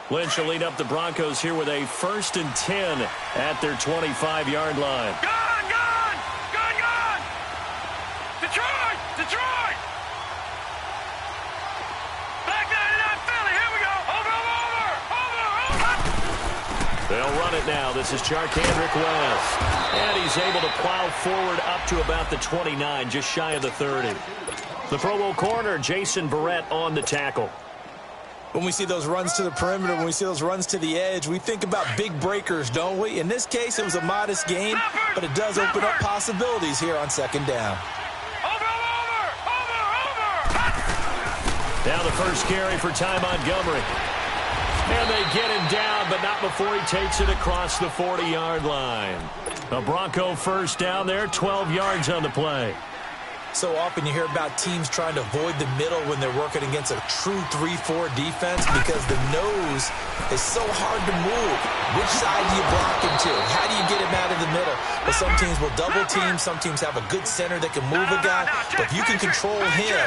Lynch will lead up the Broncos here with a 1st and 10 at their 25-yard line. Gone! Detroit! Back that Philly, here we go! Over! They'll run it now. This is Charkandrick West. And he's able to plow forward up to about the 29, just shy of the 30. The Pro Bowl corner, Jason Verrett, on the tackle. When we see those runs to the perimeter, when we see those runs to the edge, we think about big breakers, don't we? In this case, it was a modest gain, but it does open up possibilities here on 2nd down. Now the first carry for Ty Montgomery. And they get him down, but not before he takes it across the 40-yard line. A Bronco 1st down there, 12 yards on the play. So often you hear about teams trying to avoid the middle when they're working against a true 3-4 defense because the nose is so hard to move. Which side do you block him to? How do you get him out of the middle? Well, some teams will double team. Some teams have a good center that can move a guy. But if you can control him,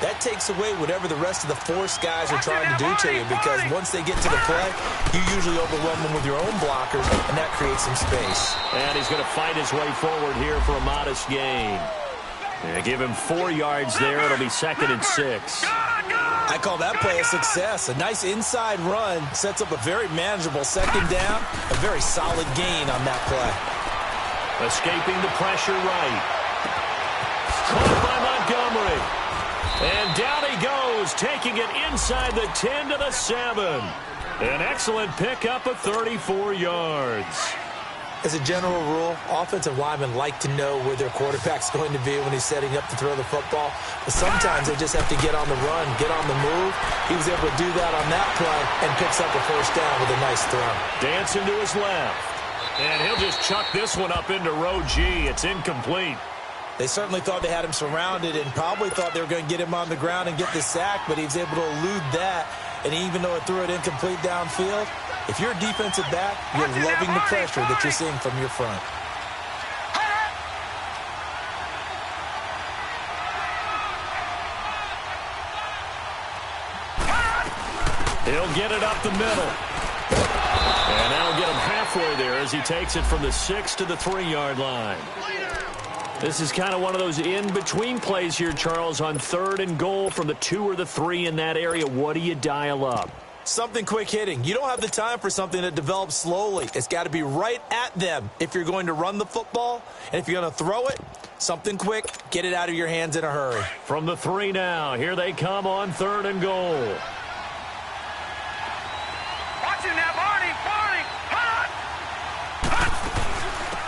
that takes away whatever the rest of the force guys are trying to do to you because once they get to the play, you usually overwhelm them with your own blockers, and that creates some space. And he's going to fight his way forward here for a modest gain. Yeah, give him 4 yards there. It'll be 2nd and 6. I call that play a success. A nice inside run sets up a very manageable 2nd down. A very solid gain on that play. Escaping the pressure right. Caught by Montgomery. And down he goes, taking it inside the 10 to the 7. An excellent pickup of 34 yards. As a general rule, offensive linemen like to know where their quarterback's going to be when he's setting up to throw the football. But sometimes they just have to get on the run, get on the move. He was able to do that on that play and picks up a 1st down with a nice throw. Dancing to his left. And he'll just chuck this one up into row G. It's incomplete. They certainly thought they had him surrounded and probably thought they were going to get him on the ground and get the sack, but he was able to elude that. And even though it threw it incomplete downfield, if you're a defensive back, you're loving the pressure that you're seeing from your front. He'll get it up the middle. And that'll get him halfway there as he takes it from the 6 to the 3-yard line. This is kind of one of those in-between plays here, Charles, on 3rd and goal from the 2 or the 3 in that area. What do you dial up? Something quick hitting. You don't have the time for something that develops slowly. It's got to be right at them if you're going to run the football. And if you're going to throw it, something quick, get it out of your hands in a hurry. From the 3 now, here they come on 3rd and goal. Watch it now, Barney!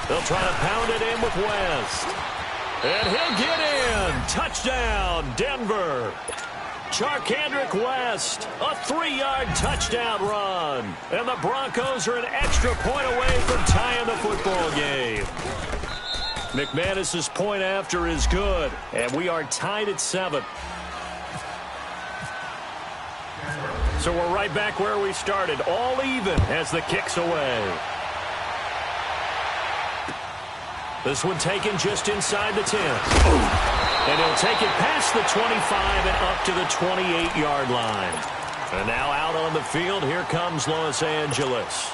They'll try to pound it in with West. And he'll get in. Touchdown, Denver. Charkandrick West, a 3-yard touchdown run. And the Broncos are an extra point away from tying the football game. McManus's point after is good, and we are tied at 7. So we're right back where we started, all even as the kick's away. This one taken just inside the 10. And he'll take it past the 25 and up to the 28-yard line. And now out on the field, here comes Los Angeles.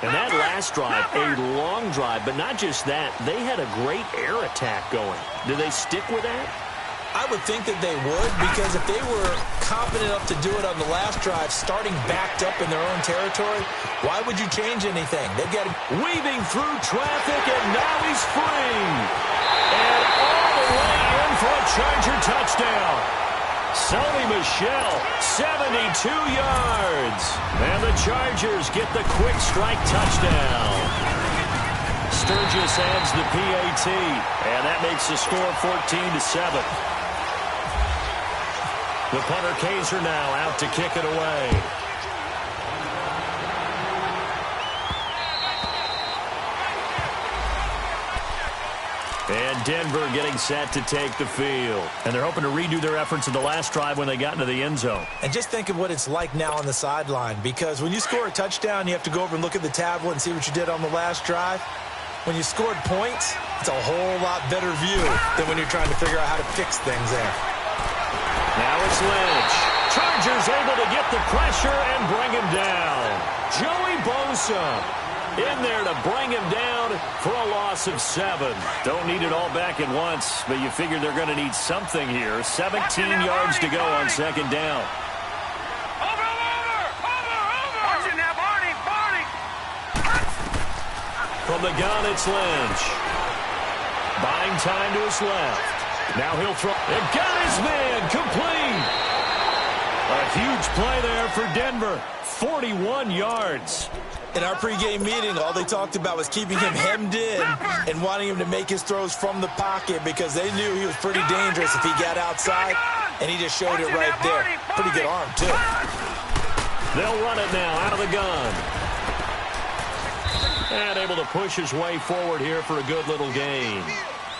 And that last drive, a long drive, but not just that. They had a great air attack going. Do they stick with that? I would think that they would, because if they were confident enough to do it on the last drive, starting backed up in their own territory, why would you change anything? They've got him weaving through traffic, and now he's free. And all the way in for a Charger touchdown. Sony Michel, 72 yards. And the Chargers get the quick strike touchdown. Sturgis adds the PAT, and that makes the score 14-7. The punter Kaiser now out to kick it away. And Denver getting set to take the field. And they're hoping to redo their efforts in the last drive when they got into the end zone. And just think of what it's like now on the sideline, because when you score a touchdown, you have to go over and look at the tablet and see what you did on the last drive. When you scored points, it's a whole lot better view than when you're trying to figure out how to fix things there. Now it's Lynch. Chargers able to get the pressure and bring him down. Joey Bosa in there to bring him down for a loss of 7. Don't need it all back at once, but you figure they're going to need something here. 17 yards to go on second down. From the gun, it's Lynch. Buying time to his left. Now he'll throw. And got his man complete. A huge play there for Denver. 41 yards. In our pregame meeting, all they talked about was keeping him hemmed in and wanting him to make his throws from the pocket because they knew he was pretty dangerous if he got outside, and he just showed it right there. Pretty good arm, too. They'll run it now out of the gun. And able to push his way forward here for a good little gain.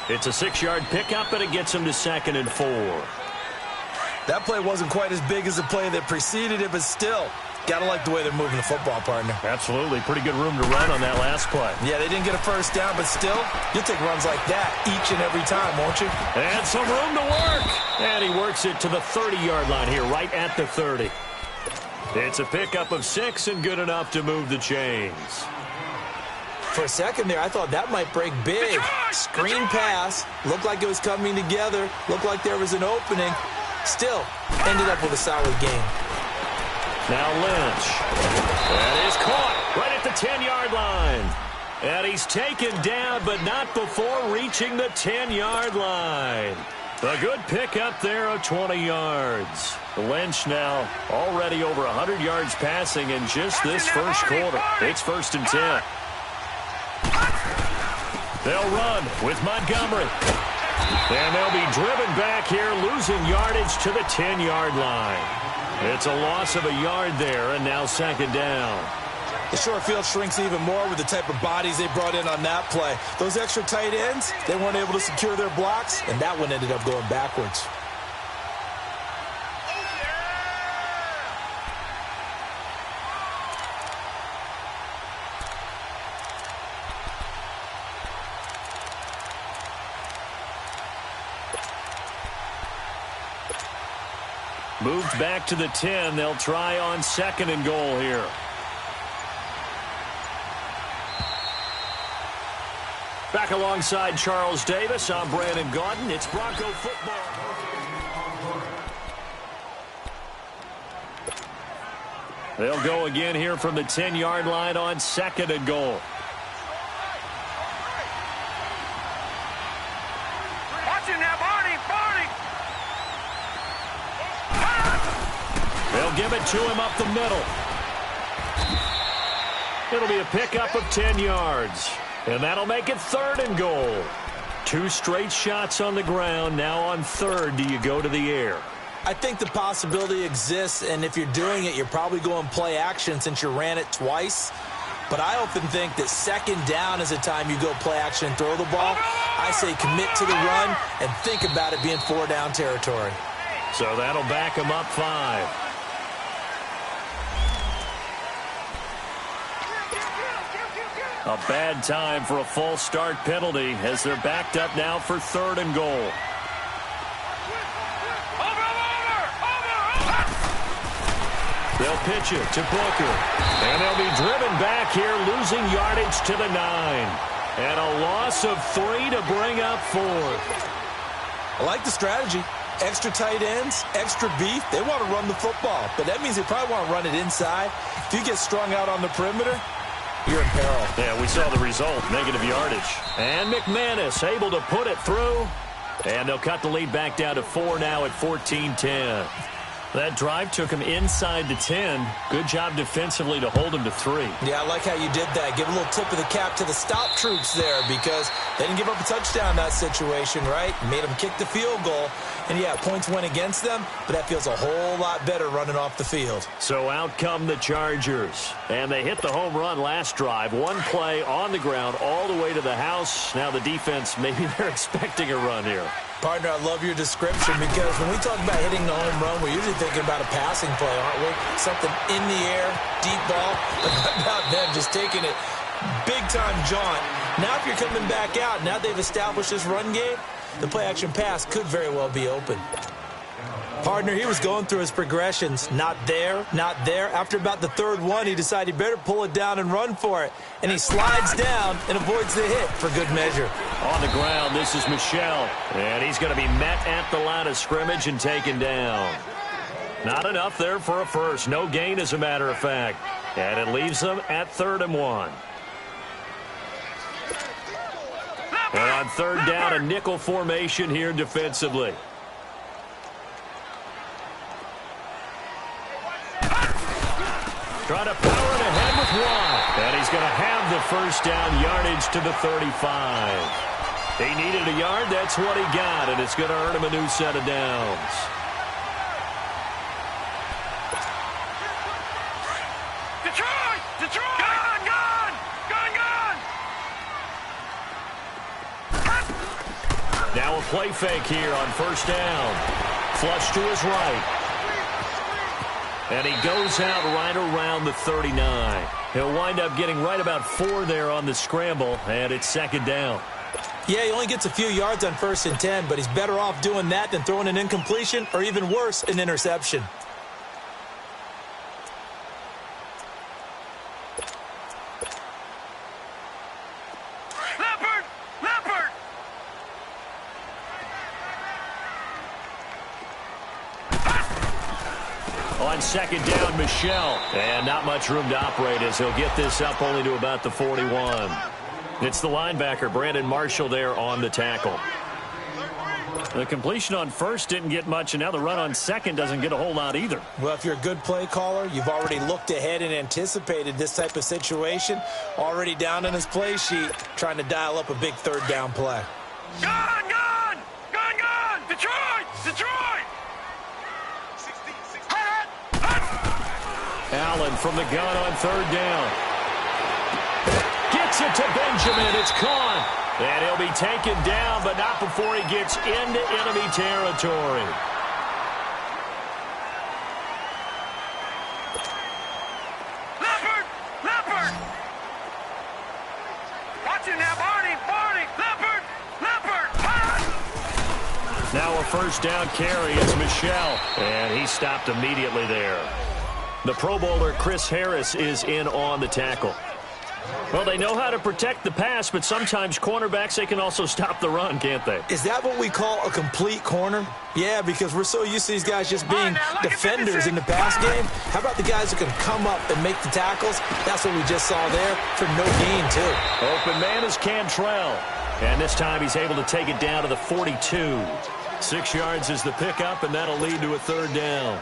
It's a 6-yard pickup, and it gets him to 2nd and 4. That play wasn't quite as big as the play that preceded it, but still, gotta like the way they're moving the football, partner. Absolutely. Pretty good room to run on that last play. Yeah, they didn't get a first down, but still, you'll take runs like that each and every time, won't you? And some room to work. And he works it to the 30-yard line here, right at the 30. It's a pickup of 6 and good enough to move the chains. For a second there, I thought that might break big. Screen pass. Looked like it was coming together. Looked like there was an opening. Still, ended up with a solid game. Now Lynch. That is caught right at the 10-yard line. And he's taken down, but not before reaching the 10-yard line. A good pickup there of 20 yards. Lynch now already over 100 yards passing in just this first quarter. It's 1st and 10. They'll run with Montgomery. And they'll be driven back here, losing yardage to the 10-yard line. It's a loss of a yard there, and now 2nd down. The short field shrinks even more with the type of bodies they brought in on that play. Those extra tight ends, they weren't able to secure their blocks, and that one ended up going backwards. Moved back to the 10. They'll try on 2nd and goal here. Back alongside Charles Davis, I'm Brandon Gaudin. It's Bronco football. They'll go again here from the 10-yard line on 2nd and goal. Watching now, Barney. They'll give it to him up the middle. It'll be a pickup of 10 yards. And that'll make it 3rd and goal. 2 straight shots on the ground. Now on 3rd, do you go to the air? I think the possibility exists, and if you're doing it, you're probably going play action since you ran it twice. But I often think that 2nd down is a time you go play action and throw the ball. I say commit to the run and think about it being 4-down territory. So that'll back him up 5. A bad time for a false start penalty as they're backed up now for 3rd and goal. They'll pitch it to Booker. And they'll be driven back here, losing yardage to the 9. And a loss of 3 to bring up 4th. I like the strategy. Extra tight ends, extra beef. They want to run the football, but that means they probably want to run it inside. If you get strung out on the perimeter, you're in peril. Yeah, we saw the result, negative yardage. And McManus able to put it through. And they'll cut the lead back down to 4 now at 14-10. That drive took him inside the 10. Good job defensively to hold him to 3. Yeah, I like how you did that. Give a little tip of the cap to the stop troops there because they didn't give up a touchdown in that situation, right? Made them kick the field goal. And, yeah, points went against them, but that feels a whole lot better running off the field. So out come the Chargers. And they hit the home run last drive. One play on the ground all the way to the house. Now the defense, maybe they're expecting a run here. Partner, I love your description because when we talk about hitting the home run, we're usually thinking about a passing play, aren't we? Something in the air, deep ball. But how about them just taking it big-time jaunt? Now if you're coming back out, now they've established this run game, the play-action pass could very well be open. Partner, he was going through his progressions. Not there, not there. After about the third one, he decided he better pull it down and run for it. And he slides down and avoids the hit for good measure. On the ground, this is Michel. And he's going to be met at the line of scrimmage and taken down. Not enough there for a first. No gain, as a matter of fact. And it leaves them at 3rd and 1. And on 3rd down, a nickel formation here defensively. Trying to power it ahead with one. And he's going to have the first down yardage to the 35. He needed a yard. That's what he got. And it's going to earn him a new set of downs. Detroit! Detroit! Gone! Gone! Gone! Gone! Now a play fake here on 1st down. Flush to his right. And he goes out right around the 39. He'll wind up getting right about 4 there on the scramble, and it's 2nd down. Yeah, he only gets a few yards on 1st and 10, but he's better off doing that than throwing an incompletion or even worse, an interception. Leopard! Leopard! On 2nd down, Michel. And not much room to operate as he'll get this up only to about the 41. It's the linebacker, Brandon Marshall, there on the tackle. The completion on 1st didn't get much, and now the run on 2nd doesn't get a whole lot either. Well, if you're a good play caller, you've already looked ahead and anticipated this type of situation. Already down on his play sheet, trying to dial up a big 3rd down play. Gone! Gone! Gone! Gone! Detroit! Detroit! Allen from the gun on 3rd down. Gets it to Benjamin. It's caught. And he'll be taken down, but not before he gets into enemy territory. Leopard! Leopard! Watch it now, Barney! Barney! Leopard! Leopard! Now a 1st down carry is Michel. And he stopped immediately there. The Pro Bowler Chris Harris is in on the tackle. Well, they know how to protect the pass, but sometimes cornerbacks, they can also stop the run, can't they? Is that what we call a complete corner? Yeah, because we're so used to these guys just being defenders in the pass game. How about the guys who can come up and make the tackles? That's what we just saw there for no gain, too. Open man is Cantrell. And this time he's able to take it down to the 42. 6 yards is the pickup, and that'll lead to a 3rd down.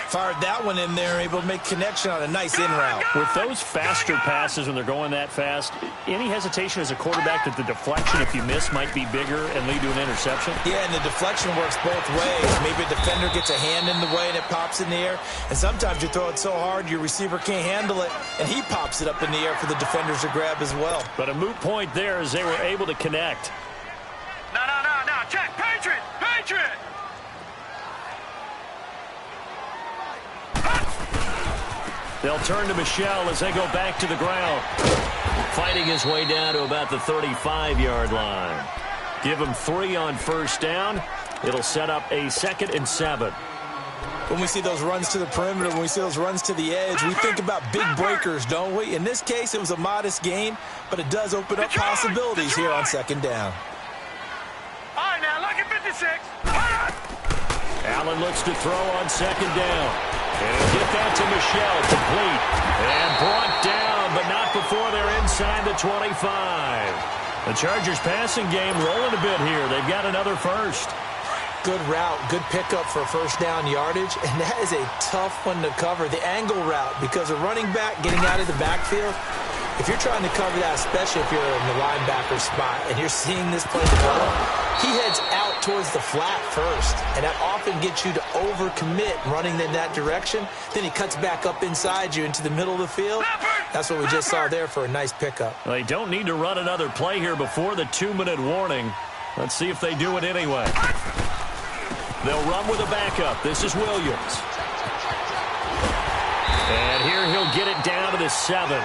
Fired that one in there, able to make connection on a nice in route. With those faster passes when they're going that fast, any hesitation as a quarterback that the deflection, if you miss, might be bigger and lead to an interception? Yeah, and the deflection works both ways. Maybe a defender gets a hand in the way and it pops in the air. And sometimes you throw it so hard your receiver can't handle it, and he pops it up in the air for the defenders to grab as well. But a moot point there as they were able to connect. No, no, no, no. Check. Patriot! Patriot! They'll turn to Michel as they go back to the ground. Fighting his way down to about the 35-yard line. Give him 3 on 1st down. It'll set up a 2nd and 7. When we see those runs to the perimeter, when we see those runs to the edge, we think about big breakers, don't we? In this case, it was a modest gain, but it does open up possibilities here on 2nd down. All right, now, look at 56. Allen looks to throw on 2nd down. And he'll get that to Michel, complete. And brought down, but not before they're inside the 25. The Chargers passing game rolling a bit here. They've got another first. Good route, good pickup for 1st down yardage, and that is a tough one to cover, the angle route, because a running back getting out of the backfield, if you're trying to cover that, especially if you're in the linebacker spot and you're seeing this play develop, he heads out towards the flat first, and that often gets you to overcommit running in that direction. Then he cuts back up inside you into the middle of the field. That's what we just saw there for a nice pickup. They don't need to run another play here before the 2-minute warning. Let's see if they do it anyway. They'll run with a backup. This is Williams. And here he'll get it down to the 7.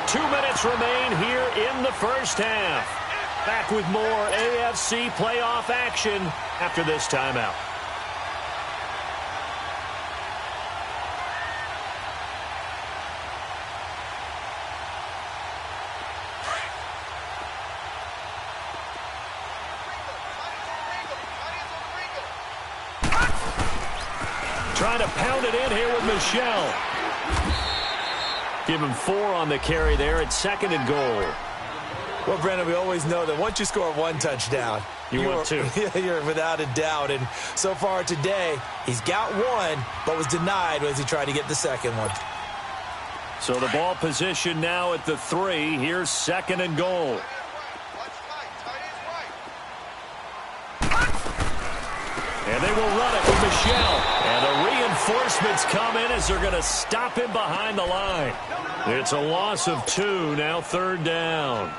2 minutes remain here in the first half. Back with more AFC playoff action after this timeout. Trying to pound it in here with Michelle. Give him 4 on the carry there at 2nd and goal. Well, Brandon, we always know that once you score 1 touchdown, you want 2. You're without a doubt. And so far today, he's got 1, but was denied as he tried to get the 2nd one. So the ball position now at the 3. Here's 2nd and goal. And they will run it with Michelle. And the reinforcements come in as they're going to stop him behind the line. It's a loss of 2, now 3rd down.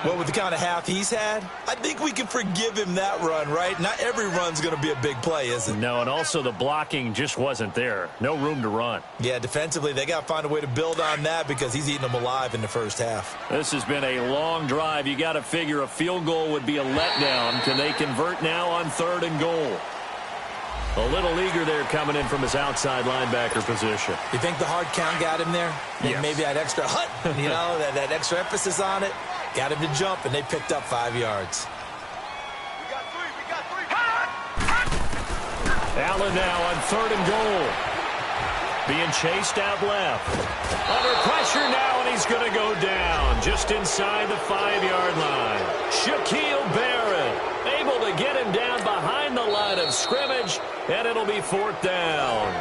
Well, with the kind of half he's had, I think we can forgive him that run, right? Not every run's going to be a big play, is it? No, and also the blocking just wasn't there. No room to run. Yeah, defensively, they got to find a way to build on that because he's eating them alive in the first half. This has been a long drive. You got to figure a field goal would be a letdown. Can they convert now on 3rd and goal? A little eager there coming in from his outside linebacker position. You think the hard count got him there? Yes. Maybe that extra that extra emphasis on it. Got him to jump, and they picked up 5 yards. We got 3. Allen now on 3rd and goal. Being chased out left. Under pressure now, and he's going to go down just inside the 5-yard line. Shaquille Barrett able to get him down behind the line of scrimmage, and it'll be 4th down.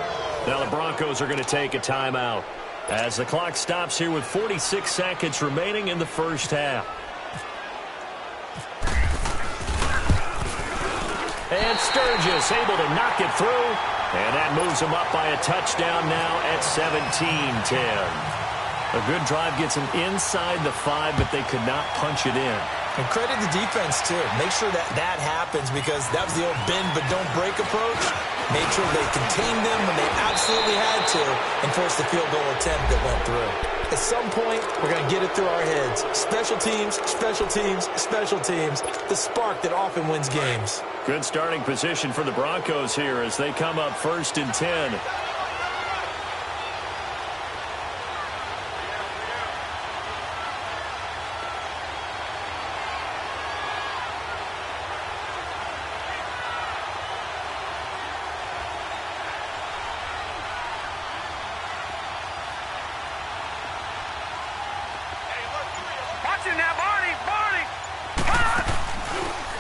Now the Broncos are going to take a timeout as the clock stops here with 46 seconds remaining in the first half. And Sturgis able to knock it through, and that moves him up by a touchdown now at 17-10. A good drive gets him inside the 5, but they could not punch it in. And credit the defense, too. Make sure that happens because that was the old bend but don't break approach. Made sure they contained them when they absolutely had to and forced the field goal attempt that went through. At some point, we're going to get it through our heads. Special teams, special teams, special teams. The spark that often wins games. Good starting position for the Broncos here as they come up 1st and 10.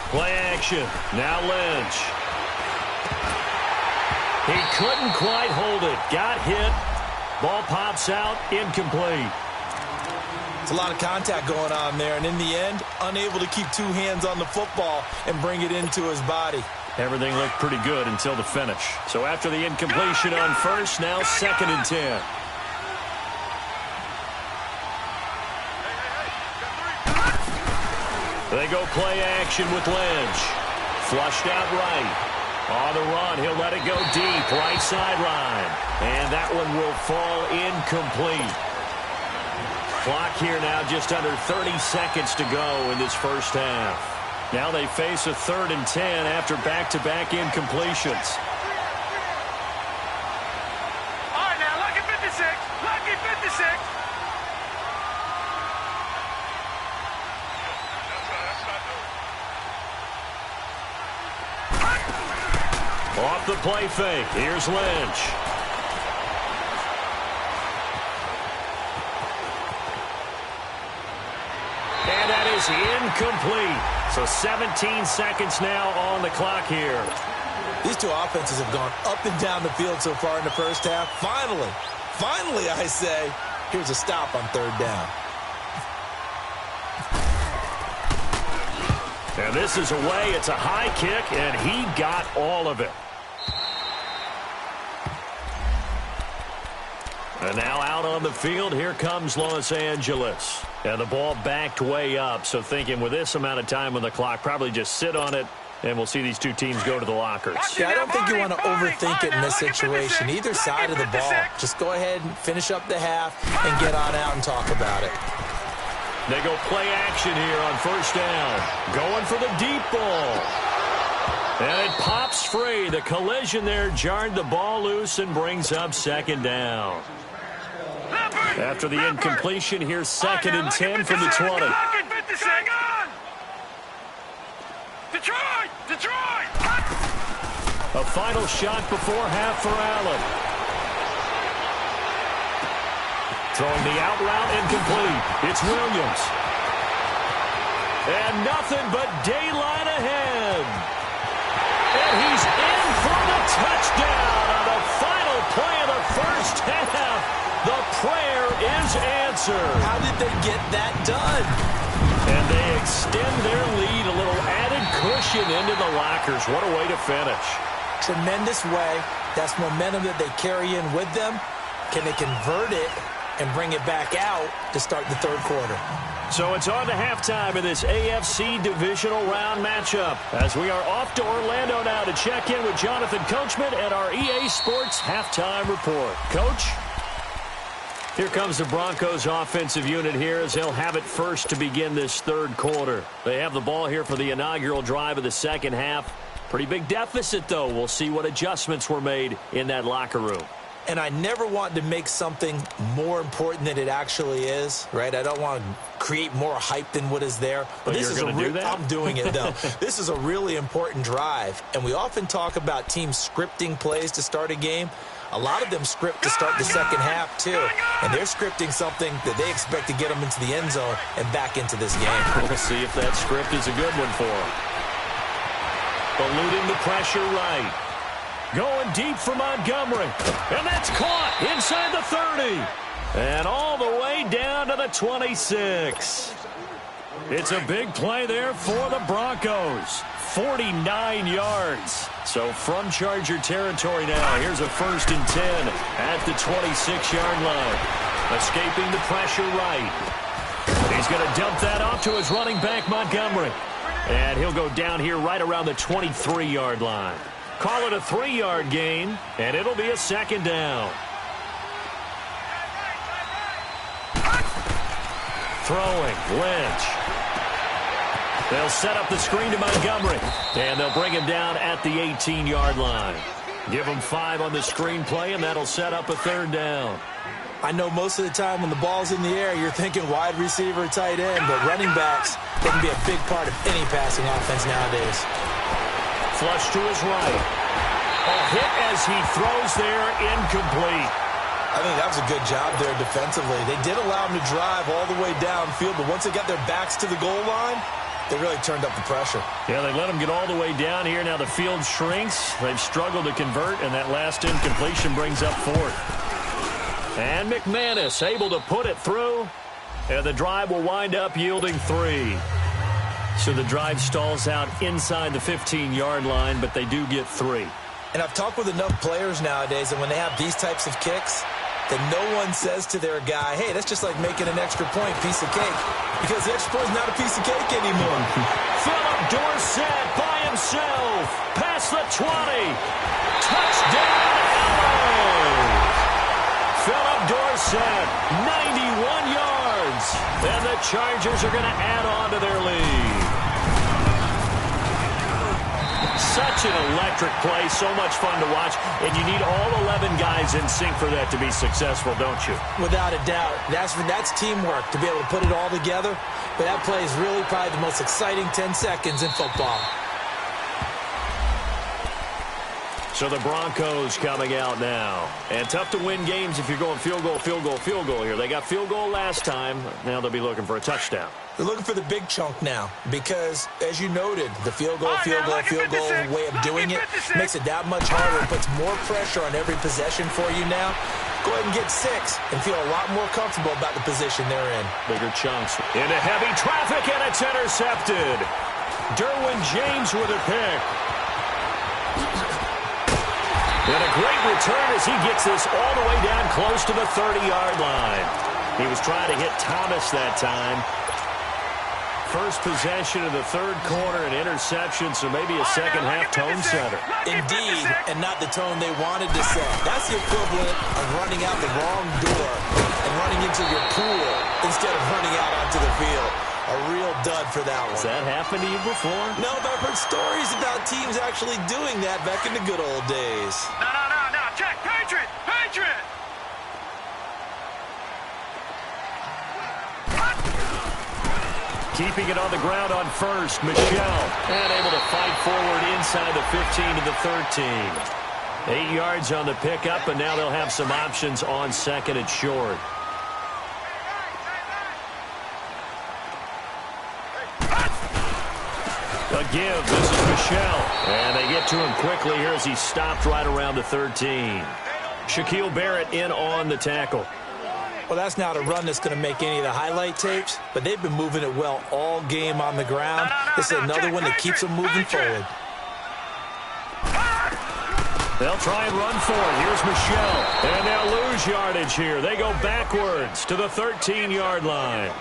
Play action. Now Lynch. He couldn't quite hold it. Got hit. Ball pops out. Incomplete. It's a lot of contact going on there, and in the end, unable to keep 2 hands on the football and bring it into his body. Everything looked pretty good until the finish. So after the incompletion on 1st, now 2nd and 10. They go play action with Lynch. Flushed out right. On the run, he'll let it go deep, right sideline. And that one will fall incomplete. Clock here now just under 30 seconds to go in this first half. Now they face a 3rd and 10 after back-to-back incompletions. All right, now, lucky 56. Lucky 56. Off the play fake. Here's Lynch. And that is incomplete. So 17 seconds now on the clock here. These 2 offenses have gone up and down the field so far in the first half. Finally, I say, here's a stop on 3rd down. And this is away. It's a high kick, and he got all of it. And now out on the field, here comes Los Angeles. And the ball backed way up, so thinking with this amount of time on the clock, probably just sit on it, and we'll see these 2 teams go to the lockers. Yeah, I don't think you want to overthink it in this situation. Either side of the ball. Just go ahead and finish up the half and get on out and talk about it. They go play action here on first down. Going for the deep ball. And it pops free. The collision there jarred the ball loose and brings up second down. After the incompletion, here's 2nd and 10 from the 20. Detroit! Detroit! A final shot before half for Allen. Throwing the out route incomplete. It's Williams. And nothing but daylight ahead. And he's in for the touchdown on the final play of the first half. The prayer is answered. How did they get that done? And they extend their lead, a little added cushion into the lockers. What a way to finish. Tremendous way. That's momentum that they carry in with them. Can they convert it and bring it back out to start the third quarter? So it's on to halftime in this AFC divisional round matchup as we are off to Orlando now to check in with Jonathan Coachman and our EA Sports halftime report. Coach? Here comes the Broncos offensive unit here as they'll have it first to begin this third quarter. They have the ball here for the inaugural drive of the second half. Pretty big deficit, though. We'll see what adjustments were made in that locker room. And I never want to make something more important than it actually is, right? I don't want to create more hype than what is there. But this is I'm doing it, though. This is a really important drive. And we often talk about teams scripting plays to start a game. A lot of them script to start the second half, too. And they're scripting something that they expect to get them into the end zone and back into this game. We'll see if that script is a good one for them. Eluding the pressure right. Going deep for Montgomery. And that's caught inside the 30. And all the way down to the 26. It's a big play there for the Broncos. 49 yards. So from Charger territory now, here's a 1st and 10 at the 26-yard line. Escaping the pressure right. He's going to dump that off to his running back, Montgomery. And he'll go down here right around the 23-yard line. Call it a 3-yard gain, and it'll be a 2nd down. Throwing, Lynch. They'll set up the screen to Montgomery, and they'll bring him down at the 18-yard line. Give him 5 on the screen play, and that'll set up a 3rd down. I know most of the time when the ball's in the air, you're thinking wide receiver, tight end, but running backs, they can be a big part of any passing offense nowadays. Flush to his right. A hit as he throws there, incomplete. I think that was a good job there defensively. They did allow him to drive all the way downfield, but once they got their backs to the goal line, they really turned up the pressure. Yeah, they let him get all the way down here. Now the field shrinks. They've struggled to convert, and that last incompletion brings up 4th. And McManus able to put it through, and the drive will wind up yielding 3. So the drive stalls out inside the 15-yard line, but they do get 3. And I've talked with enough players nowadays, and when they have these types of kicks, that no one says to their guy, hey, that's just like making an extra point, piece of cake. Because the extra point is not a piece of cake anymore. Philip Dorsett by himself. Past the 20. Touchdown, LA. Philip Dorsett, 91 yards. And the Chargers are going to add on to their lead. Such an electric play, so much fun to watch, and you need all 11 guys in sync for that to be successful, don't you? Without a doubt. That's teamwork, to be able to put it all together. But that play is really probably the most exciting 10 seconds in football. So the Broncos coming out now. And tough to win games if you're going field goal, field goal, field goal here. They got field goal last time. Now they'll be looking for a touchdown. They're looking for the big chunk now because, as you noted, the field goal way of doing it makes it that much harder. It puts more pressure on every possession for you now. Go ahead and get 6 and feel a lot more comfortable about the position they're in. Bigger chunks. Into heavy traffic, and it's intercepted. Derwin James with a pick. And a great return as he gets this all the way down close to the 30-yard line. He was trying to hit Thomas that time. First possession of the third quarter, an interception, so maybe a second-half tone setter. Indeed, and not the tone they wanted to set. That's the equivalent of running out the wrong door and running into your pool instead of running out onto the field. A real dud for that one. Has that happened to you before? No, but I've heard stories about teams actually doing that back in the good old days. No. Check. Patriot. Keeping it on the ground on first, Michelle. And able to fight forward inside the 15 to the 13. 8 yards on the pickup, and now they'll have some options on second and short. A give. This is Michelle. And they get to him quickly here as he stopped right around the 13. Shaquille Barrett in on the tackle. Well, that's not a run that's going to make any of the highlight tapes, but they've been moving it well all game on the ground. This is another one that keeps them moving forward. They'll try and run for it. Here's Michelle. And they'll lose yardage here. They go backwards to the 13-yard line.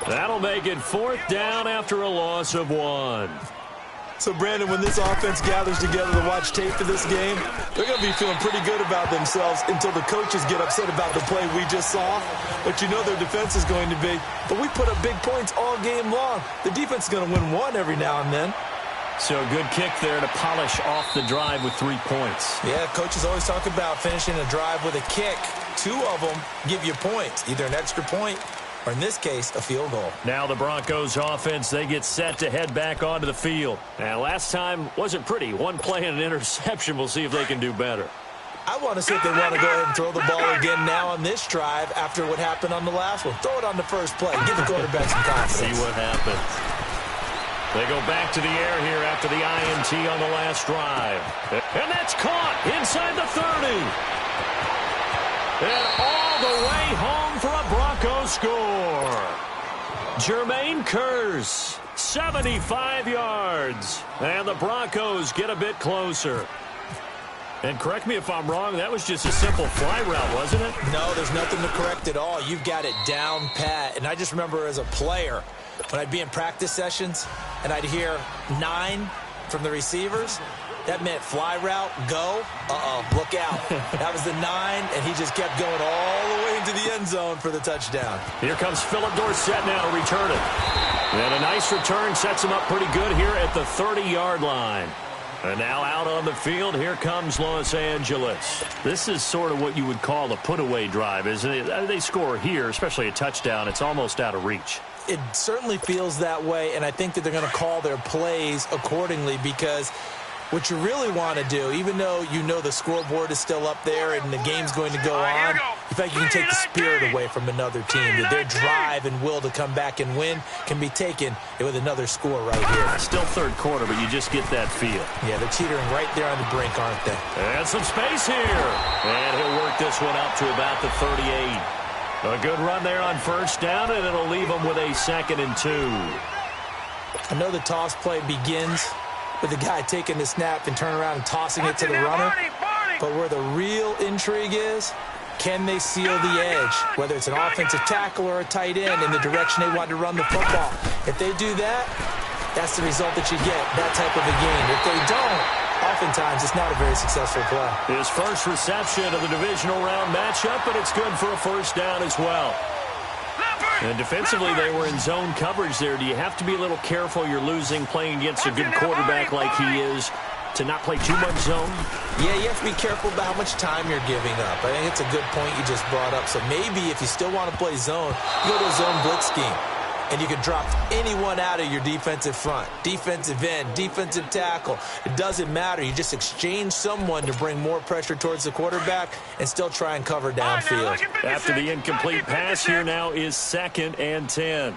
That'll make it 4th down after a loss of 1. So, Brandon, when this offense gathers together to watch tape for this game, they're going to be feeling pretty good about themselves until the coaches get upset about the play we just saw. But you know their defense is going to be. But we put up big points all game long. The defense is going to win one every now and then. So, good kick there to polish off the drive with 3 points. Yeah, coaches always talk about finishing a drive with a kick. 2 of them give you points, either an extra point or, in this case, a field goal. Now the Broncos offense, they get set to head back onto the field. Now, last time wasn't pretty. 1 play and an interception. We'll see if they can do better. I want to see if they want to go ahead and throw the ball again now on this drive after what happened on the last one. Throw it on the first play. Give the quarterback some confidence. See what happens. They go back to the air here after the INT on the last drive. And that's caught inside the 30. And all the way home for a Broncos score. Jermaine Kearse, 75 yards. And the Broncos get a bit closer. And correct me if I'm wrong, that was just a simple fly route, wasn't it? No, there's nothing to correct at all. You've got it down pat. And I just remember as a player, when I'd be in practice sessions and I'd hear 9 from the receivers, that meant fly route, go, look out. That was the 9, and he just kept going all the way into the end zone for the touchdown. Here comes Philip Dorsett now to return it. And a nice return sets him up pretty good here at the 30-yard line. And now out on the field, here comes Los Angeles. This is sort of what you would call a put-away drive, isn't it? They score here, especially a touchdown. It's almost out of reach. It certainly feels that way, and I think that they're going to call their plays accordingly because what you really want to do, even though you know the scoreboard is still up there and the game's going to go on, in fact, you can take the spirit away from another team. That their drive and will to come back and win can be taken with another score right here. Still third quarter, but you just get that feel. Yeah, they're teetering right there on the brink, aren't they? And some space here. And he'll work this one up to about the 38. A good run there on first down, and it'll leave them with a 2nd and 2. I know the toss play begins with the guy taking the snap and turning around and tossing it to the runner. But where the real intrigue is, can they seal the edge, whether it's an offensive tackle or a tight end, in the direction they want to run the football? If they do that, that's the result that you get, that type of a game. If they don't, oftentimes it's not a very successful play. His first reception of the divisional round matchup, but it's good for a first down as well. And defensively, they were in zone coverage there. Do you have to be a little careful? You're losing playing against a good quarterback like he is to not play too much zone? Yeah, you have to be careful about how much time you're giving up. I think it's a good point you just brought up. So maybe if you still want to play zone, you go to a zone blitz scheme. And you can drop anyone out of your defensive front, defensive end, defensive tackle. It doesn't matter. You just exchange someone to bring more pressure towards the quarterback and still try and cover downfield. After the incomplete pass, here now is 2nd and 10.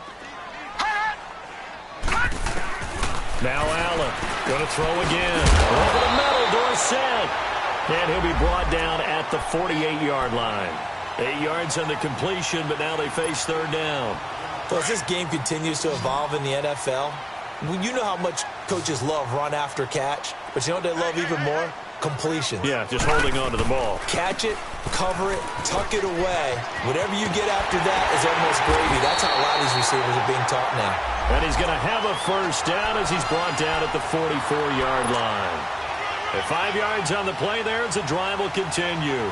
Now Allen going to throw again. Over the middle, Dorsett. And he'll be brought down at the 48-yard line. 8 yards on the completion, but now they face 3rd down. Well, as this game continues to evolve in the NFL, you know how much coaches love run after catch, but you know what they love even more? Completions. Yeah, just holding on to the ball. Catch it, cover it, tuck it away. Whatever you get after that is almost gravy. That's how a lot of these receivers are being taught now. And he's going to have a first down as he's brought down at the 44-yard line. At 5 yards on the play there, as the drive will continue.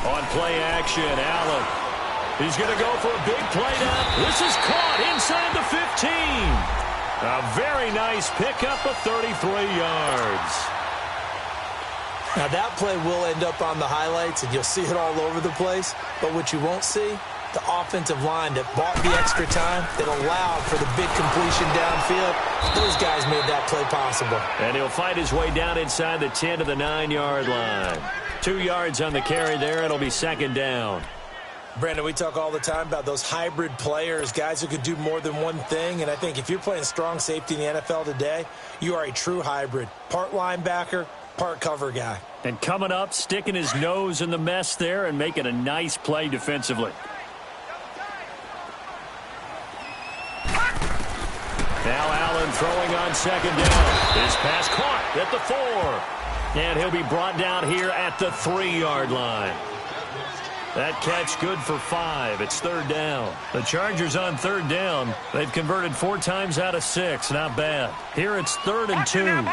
On play action, Allen. He's going to go for a big play down. This is caught inside the 15. A very nice pickup of 33 yards. Now, that play will end up on the highlights, and you'll see it all over the place. But what you won't see, the offensive line that bought the extra time, that allowed for the big completion downfield, those guys made that play possible. And he'll fight his way down inside the 10 to the 9-yard line. 2 yards on the carry there. It'll be second down. Brandon, we talk all the time about those hybrid players, guys who could do more than one thing. And I think if you're playing strong safety in the NFL today, you are a true hybrid. Part linebacker, part cover guy. And coming up, sticking his nose in the mess there and making a nice play defensively. Now Allen throwing on second down. His pass caught at the 4. And he'll be brought down here at the 3-yard line. That catch good for 5. It's third down. The Chargers on third down. They've converted 4 times out of 6. Not bad. Here it's 3rd and 2.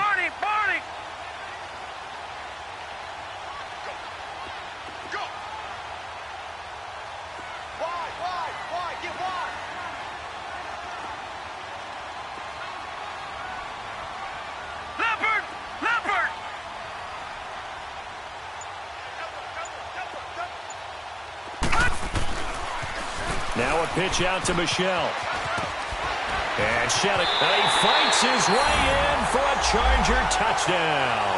Now a pitch out to Michelle. And Shelly, he fights his way in for a Charger touchdown.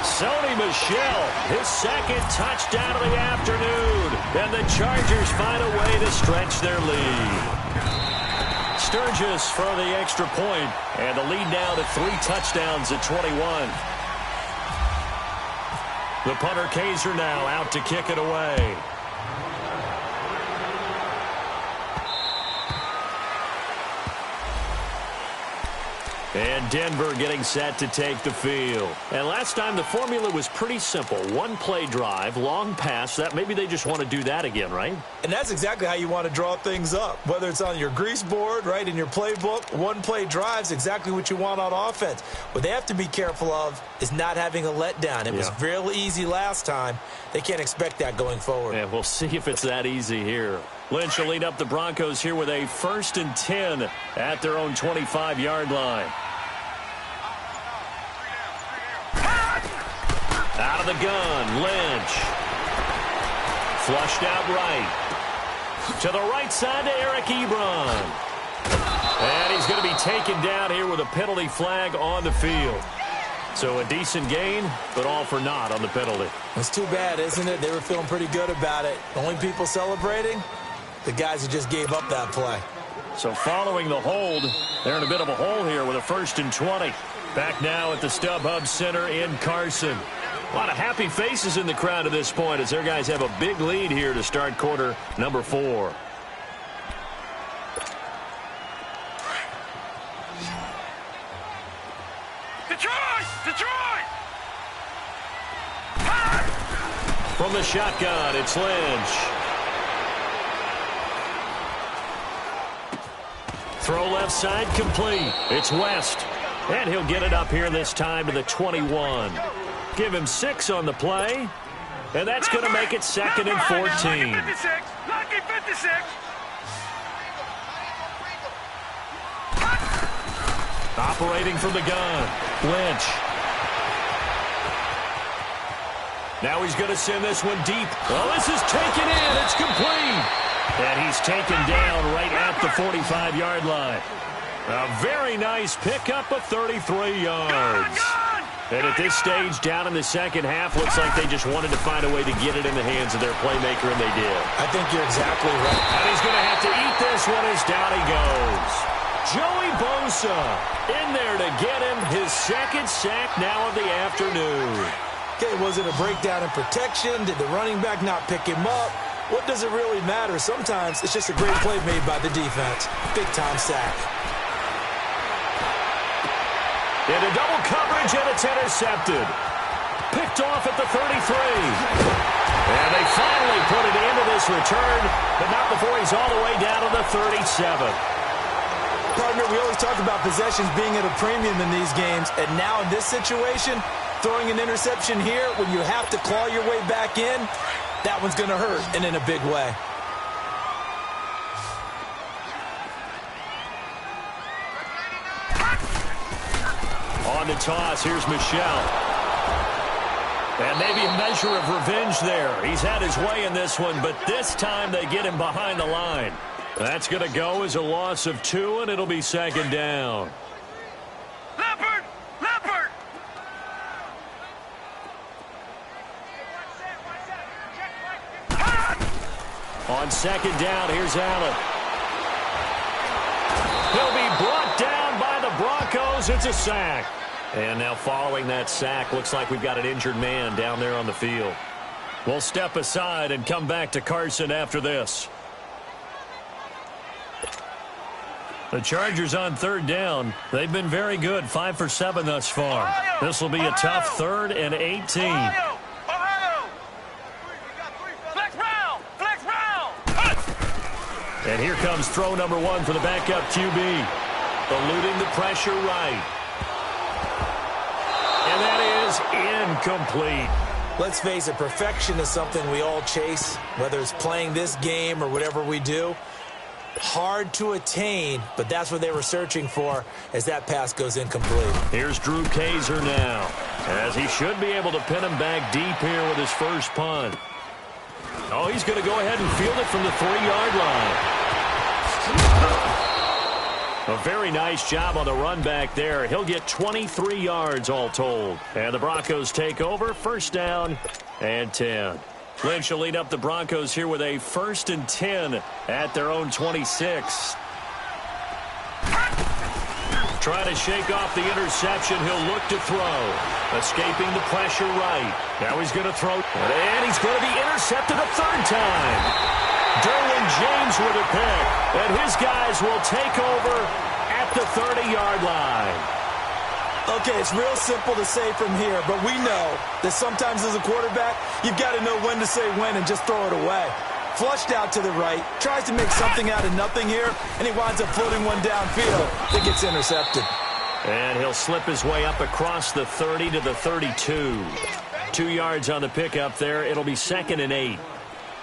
Sony Michel, his second touchdown of the afternoon. And the Chargers find a way to stretch their lead. Sturgis for the extra point. And the lead now to 3 touchdowns at 21. The punter Kaiser now out to kick it away. And Denver getting set to take the field. And last time the formula was pretty simple. 1 play drive, long pass. That maybe they just want to do that again, right? And that's exactly how you want to draw things up. Whether it's on your grease board, right, in your playbook, 1 play drive is exactly what you want on offense. What they have to be careful of is not having a letdown. It was real easy last time. They can't expect that going forward. Yeah, we'll see if it's that easy here. Lynch will lead up the Broncos here with a 1st and 10 at their own 25-yard line. Out of the gun, Lynch. Flushed out right. To the right side to Eric Ebron. And he's going to be taken down here with a penalty flag on the field. So a decent gain, but all for naught on the penalty. It's too bad, isn't it? They were feeling pretty good about it. Only people celebrating, the guys who just gave up that play. So following the hold, they're in a bit of a hole here with a 1st and 20. Back now at the StubHub Center in Carson. A lot of happy faces in the crowd at this point as their guys have a big lead here to start quarter number 4. Detroit! From the shotgun, it's Lynch. Throw left side complete. It's West. And he'll get it up here this time to the 21. Give him 6 on the play. And that's going to make it 2nd and 14. Lucky 56. Operating from the gun, Lynch. Now he's going to send this one deep. Oh, this is taken in. It's complete. And he's taken down right at the 45-yard line. A very nice pickup of 33 yards. And at this stage, down in the second half, looks like they just wanted to find a way to get it in the hands of their playmaker, and they did. I think you're exactly right. And he's going to have to eat this one as down he goes. Joey Bosa in there to get him his 2nd sack now of the afternoon. Okay, was it a breakdown in protection? Did the running back not pick him up? What does it really matter? Sometimes it's just a great play made by the defense. Big-time sack. Into double coverage, and it's intercepted. Picked off at the 33. And they finally put it into this return, but not before he's all the way down to the 37. Partner, we always talk about possessions being at a premium in these games, and now in this situation, throwing an interception here when you have to claw your way back in, That one's going to hurt, and in a big way. On the toss, here's Michel. And maybe a measure of revenge there. He's had his way in this one, but this time they get him behind the line. That's going to go as a loss of 2, and it'll be second down. Leopard! Leopard! On second down, here's Allen. He'll be brought down by the Broncos. It's a sack. And now following that sack, looks like we've got an injured man down there on the field. We'll step aside and come back to Carson after this. The Chargers on third down. They've been very good, 5 for 7 thus far. This will be a tough 3rd and 18. Ohio! Flex round! Flex round! And here comes throw number 1 for the backup QB. Eluding the pressure right. And that is incomplete. Let's face it, perfection is something we all chase, whether it's playing this game or whatever we do. Hard to attain, but that's what they were searching for as that pass goes incomplete. Here's Drew Kaiser now, as he should be able to pin him back deep here with his first punt. Oh, he's going to go ahead and field it from the 3-yard line. A very nice job on the run back there. He'll get 23 yards all told. And the Broncos take over, first down and 10. Lynch will lead up the Broncos here with a 1st and 10 at their own 26. Trying to shake off the interception. He'll look to throw. Escaping the pressure right. Now he's going to throw. And he's going to be intercepted a 3rd time. Derwin James with a pick. And his guys will take over at the 30-yard line. Okay, it's real simple to say from here, but we know that sometimes as a quarterback, you've got to know when to say when and just throw it away. Flushed out to the right, tries to make something out of nothing here, and he winds up floating one downfield that gets intercepted. And he'll slip his way up across the 30 to the 32. 2 yards on the pickup there. It'll be 2nd and 8.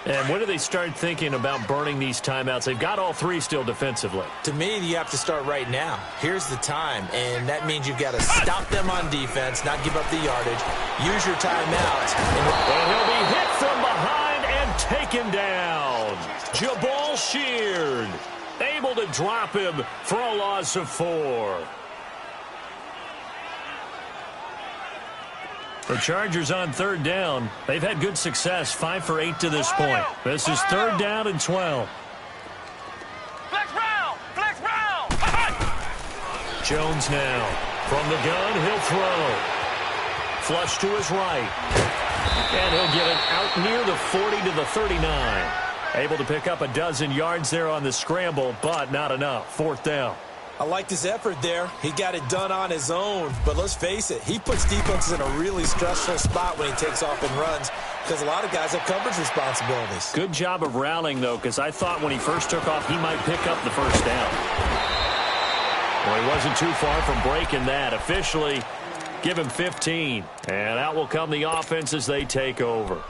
And when do they start thinking about burning these timeouts? They've got all 3 still defensively. To me, you have to start right now. Here's the time, and that means you've got to stop them on defense, not give up the yardage, use your timeouts. And he'll be hit from behind and taken down. Jabal Sheard able to drop him for a loss of 4. The Chargers on third down. They've had good success, 5 for 8 to this point. This is 3rd down and 12. Flex round! Flex round! Jones now. From the gun, he'll throw. Flush to his right. And he'll get it out near the 40 to the 39. Able to pick up a dozen yards there on the scramble, but not enough. 4th down. I liked his effort there. He got it done on his own. But let's face it, he puts defenses in a really stressful spot when he takes off and runs because a lot of guys have coverage responsibilities. Good job of rallying, though, because I thought when he first took off, he might pick up the 1st down. Well, he wasn't too far from breaking that. Officially, give him 15. And out will come the offense as they take over.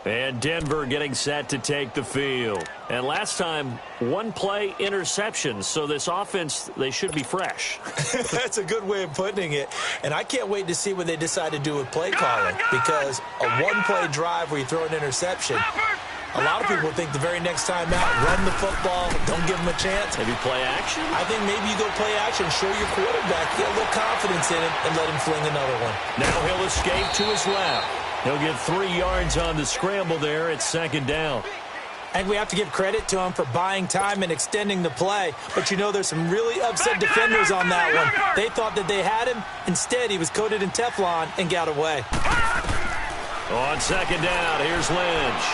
And Denver getting set to take the field. And last time, 1-play interception. So this offense, they should be fresh. That's a good way of putting it. And I can't wait to see what they decide to do with play calling. Because a 1-play drive where you throw an interception, a lot of people think the very next time out, run the football, don't give them a chance. Maybe play action? I think maybe you go play action, show your quarterback, get a little confidence in him, and let him fling another one. Now he'll escape to his left. He'll get 3 yards on the scramble there. It's 2nd down. And we have to give credit to him for buying time and extending the play. But, you know, there's some really upset defenders on that one. They thought that they had him. Instead, he was coated in Teflon and got away. On 2nd down, here's Lynch.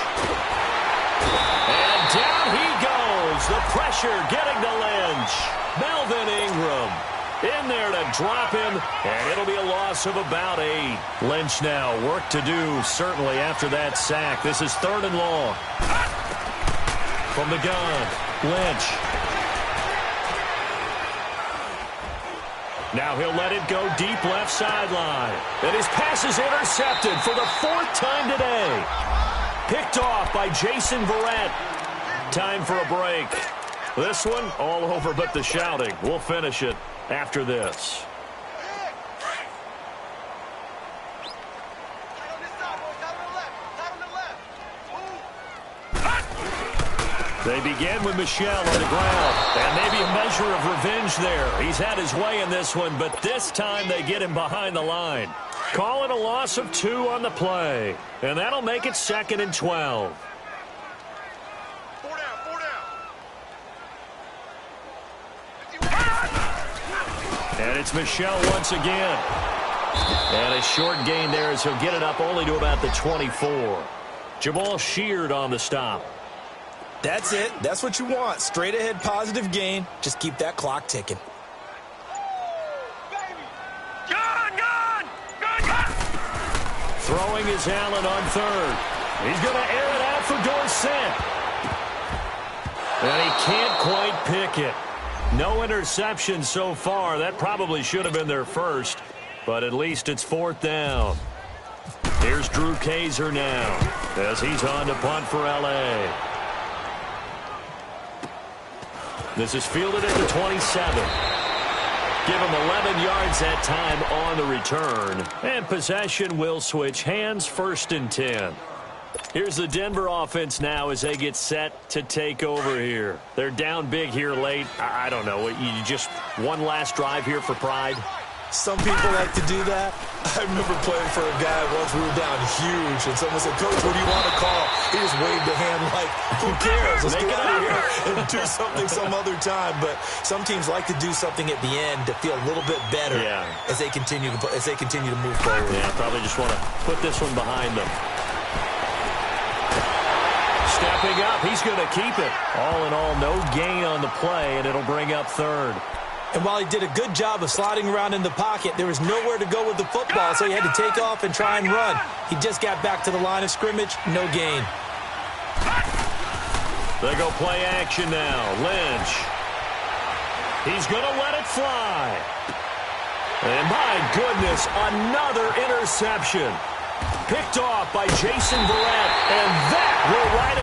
And down he goes. The pressure getting to Lynch. Melvin Ingram in there to drop him, and it'll be a loss of about 8. Lynch now, work to do, certainly, after that sack. This is 3rd and long. From the gun, Lynch. Now he'll let it go deep left sideline. And his pass is intercepted for the 4th time today. Picked off by Jason Verrett. Time for a break. This one, all over but the shouting. We'll finish it after this. They begin with Michel on the ground. And maybe a measure of revenge there. He's had his way in this one, but this time they get him behind the line. Call it a loss of 2 on the play. And that'll make it 2nd and 12. 4 down. And it's Michel once again. And a short gain there as he'll get it up only to about the 24. Jamal Sheard on the stop. That's it. That's what you want. Straight ahead positive gain. Just keep that clock ticking. Gun! Throwing is Allen on third. He's going to air it out for Dorsett. And he can't quite pick it. No interception so far. That probably should have been their first, but at least it's 4th down. Here's Drew Kaiser now as he's on to punt for L.A. This is fielded at the 27. Give him 11 yards that time on the return. And possession will switch hands, 1st and 10. Here's the Denver offense now as they get set to take over here. They're down big here late. I don't know. You just one last drive here for pride? Some people like to do that. I remember playing for a guy once we were down huge, and someone said, "Coach, what do you want to call?" He just waved a hand like, "Who cares? Let's get out of here and do something some other time." But some teams like to do something at the end to feel a little bit better as they continue to move forward. Yeah, probably just want to put this one behind them. Stepping up, he's going to keep it. All in all, no gain on the play, and it'll bring up 3rd. And while he did a good job of sliding around in the pocket, there was nowhere to go with the football, so he had to take off and try and run. He just got back to the line of scrimmage, no gain. They go play action now. Lynch. He's going to let it fly. And my goodness, another interception. Picked off by Jason Verrett, and that will write